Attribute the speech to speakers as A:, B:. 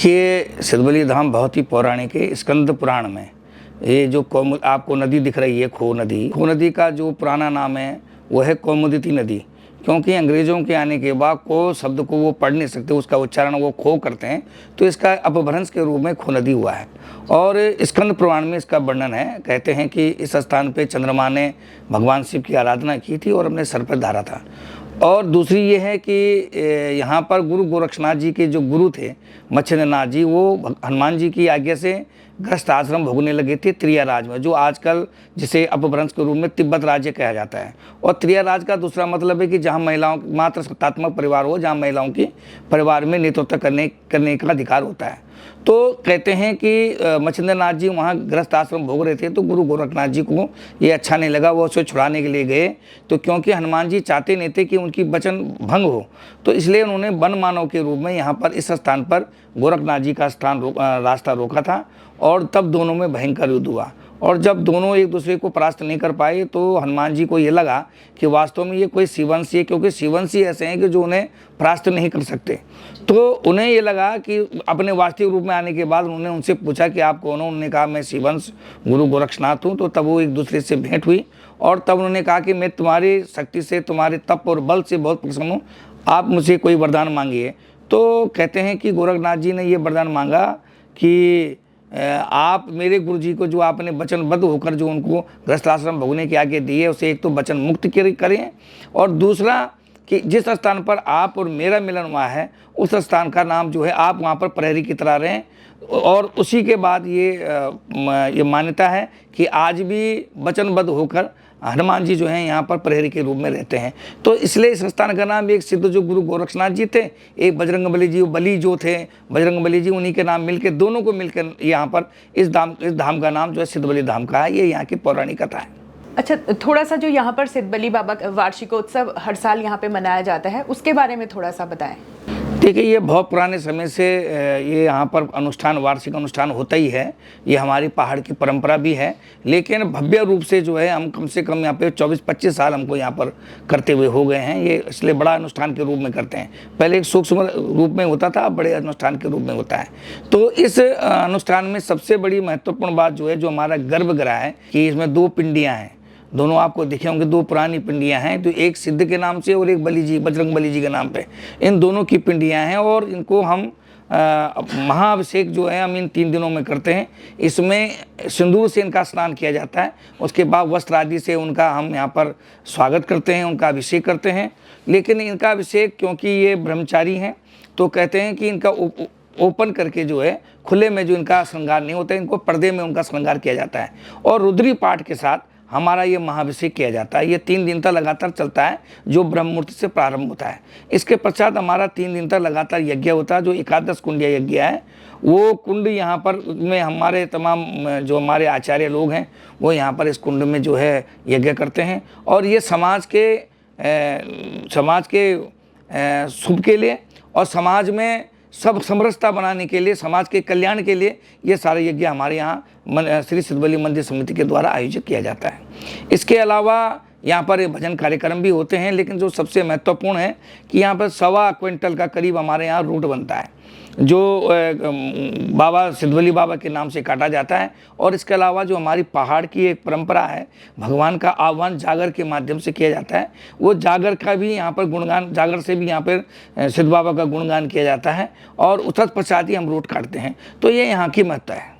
A: देखिए, सिद्धबली धाम बहुत ही पौराणिक है। स्कंद पुराण में ये जो आपको नदी दिख रही है, खो नदी का जो पुराना नाम है वो है कौमुदिती नदी। क्योंकि अंग्रेज़ों के आने के बाद को शब्द को वो पढ़ नहीं सकते, उसका उच्चारण वो खो करते हैं, तो इसका अपभ्रंश के रूप में खो नदी हुआ है। और स्कंद पुराण में इसका वर्णन है। कहते हैं कि इस स्थान पे चंद्रमा ने भगवान शिव की आराधना की थी और अपने सर पर धारा था। और दूसरी ये है कि यहाँ पर गुरु गोरक्षनाथ जी के जो गुरु थे मच्छिंद्रनाथ जी, वो हनुमान जी की आज्ञा से गृहस्थ आश्रम भोगने लगे थे त्रिया राज में, जो आजकल जिसे अपभ्रंश के रूप में तिब्बत राज्य कहा जाता है। और त्रिया राज का दूसरा मतलब है कि जहाँ महिलाओं मात्र सत्तात्मक परिवार हो, जहाँ महिलाओं की परिवार में नेतृत्व करने का अधिकार होता है। तो कहते हैं कि मच्छिंद्रनाथ जी वहाँ गृहस्थ आश्रम भोग रहे थे, तो गुरु गोरखनाथ जी को ये अच्छा नहीं लगा, वो उसे छुड़ाने के लिए गए। तो क्योंकि हनुमान जी चाहते नहीं थे कि उनकी वचन भंग हो, तो इसलिए उन्होंने वन मानव के रूप में यहाँ पर इस स्थान पर गोरखनाथ जी का रास्ता रोका था। और तब दोनों में भयंकर युद्ध हुआ। और जब दोनों एक दूसरे को परास्त नहीं कर पाए, तो हनुमान जी को ये लगा कि वास्तव में ये कोई शिववंशी है, क्योंकि शिववंशी ऐसे हैं कि जो उन्हें परास्त नहीं कर सकते। तो उन्हें ये लगा कि अपने वास्तविक रूप में आने के बाद उन्होंने उनसे पूछा कि आप कौन हो। उन्होंने कहा मैं शिववंश गुरु गोरक्षनाथ हूँ। तो तब वो एक दूसरे से भेंट हुई और तब उन्होंने कहा कि मैं तुम्हारी शक्ति से, तुम्हारे तप और बल से बहुत प्रसन्न हूँ, आप मुझसे कोई वरदान मांगिए। तो कहते हैं कि गोरखनाथ जी ने ये वरदान मांगा कि आप मेरे गुरु जी को, जो आपने वचनबद्ध होकर जो उनको गृहस्थ आश्रम भोगने की आज्ञा दी है, उसे एक तो वचन मुक्त करें, और दूसरा कि जिस स्थान पर आप और मेरा मिलन हुआ है उस स्थान का नाम जो है आप वहाँ पर प्रहरी की तरह रहें। और उसी के बाद ये मान्यता है कि आज भी वचनबद्ध होकर हनुमान जी जो हैं यहाँ पर प्रहरी के रूप में रहते हैं। तो इसलिए इस स्थान का नाम एक सिद्ध जो गुरु गोरक्षनाथ जी थे, एक बजरंगबली जी, बली जो थे बजरंगबली जी, उन्हीं के नाम मिलकर, दोनों को मिलकर यहाँ पर इस धाम का नाम जो है सिद्धबली धाम का है। ये यहाँ की पौराणिक कथा है।
B: अच्छा, थोड़ा सा जो यहाँ पर सिद्धबली बाबा का वार्षिकोत्सव हर साल यहाँ पे मनाया जाता है, उसके बारे में थोड़ा सा बताएं।
A: देखिए, ये बहुत पुराने समय से ये यहाँ पर वार्षिक अनुष्ठान होता ही है। ये हमारी पहाड़ की परंपरा भी है। लेकिन भव्य रूप से जो है हम कम से कम यहाँ पे 24-25 साल हमको यहाँ पर करते हुए हो गए हैं। ये इसलिए बड़ा अनुष्ठान के रूप में करते हैं। पहले एक सूक्ष्म रूप में होता था, अब बड़े अनुष्ठान के रूप में होता है। तो इस अनुष्ठान में सबसे बड़ी महत्वपूर्ण बात जो है, जो हमारा गर्भगृह है, कि इसमें 2 पिंडियाँ हैं। दोनों आपको दिखे होंगे, 2 पुरानी पिंडियाँ हैं, तो एक सिद्ध के नाम से और एक बजरंगबली जी के नाम पे। इन दोनों की पिंडियाँ हैं और इनको हम महाअभिषेक जो है हम इन 3 दिनों में करते हैं। इसमें सिंदूर से इनका स्नान किया जाता है। उसके बाद वस्त्र आदि से उनका हम यहाँ पर स्वागत करते हैं, उनका अभिषेक करते हैं। लेकिन इनका अभिषेक, क्योंकि ये ब्रह्मचारी हैं, तो कहते हैं कि इनका ओपन करके जो है खुले में जो इनका श्रृंगार नहीं होता है, इनको पर्दे में उनका श्रृंगार किया जाता है। और रुद्री पाठ के साथ हमारा ये महाअभिषेक किया जाता है। ये 3 दिन तक लगातार चलता है, जो ब्रह्म मुहूर्त से प्रारंभ होता है। इसके पश्चात हमारा 3 दिन तक लगातार यज्ञ होता है, जो 11 कुंडिया यज्ञ है। वो कुंड यहाँ पर में हमारे तमाम जो हमारे आचार्य लोग हैं, वो यहाँ पर इस कुंड में जो है यज्ञ करते हैं। और ये समाज के शुभ के लिए और समाज में सब समरसता बनाने के लिए, समाज के कल्याण के लिए ये सारे यज्ञ हमारे यहाँ श्री सिद्धबली मंदिर समिति के द्वारा आयोजित किया जाता है। इसके अलावा यहाँ पर भजन कार्यक्रम भी होते हैं। लेकिन जो सबसे महत्वपूर्ण है कि यहाँ पर 1.25 क्विंटल का करीब हमारे यहाँ रूट बनता है, जो बाबा सिद्धबली बाबा के नाम से काटा जाता है। और इसके अलावा जो हमारी पहाड़ की एक परंपरा है, भगवान का आह्वान जागर के माध्यम से किया जाता है। वो जागर का भी यहाँ पर गुणगान, जागर से भी यहाँ पर सिद्ध बाबा का गुणगान किया जाता है। और तत्पश्चात ही हम रूट काटते हैं। तो ये यहाँ की महत्ता है।